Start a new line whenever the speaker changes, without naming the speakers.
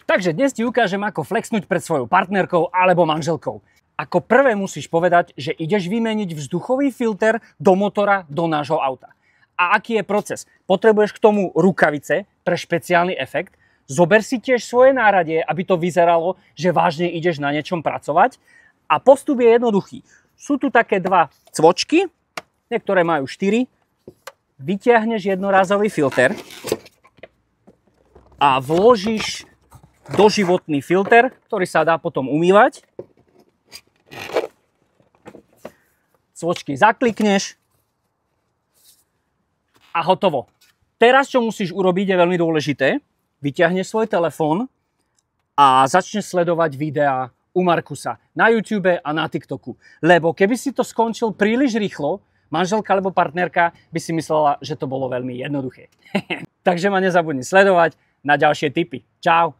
Takže dnes ti ukážem, ako flexnúť pred svojou partnerkou alebo manželkou. Ako prvé musíš povedať, že ideš vymeniť vzduchový filter do motora do nášho auta. A aký je proces? Potrebuješ k tomu rukavice pre špeciálny efekt. Zober si tiež svoje náradie, aby to vyzeralo, že vážne ideš na niečom pracovať. A postup je jednoduchý. Sú tu také dva cvočky, niektoré majú 4. Vytiahneš jednorázový filter a vložíš doživotný filter, ktorý sa dá potom umývať. Cvočky zaklikneš a hotovo. Teraz, čo musíš urobiť, je veľmi dôležité. Vyťahneš svoj telefón a začneš sledovať videá u Markusa na YouTube a na TikToku. Lebo keby si to skončil príliš rýchlo, manželka alebo partnerka by si myslela, že to bolo veľmi jednoduché. Takže ma nezabudni sledovať na ďalšie tipy. Čau!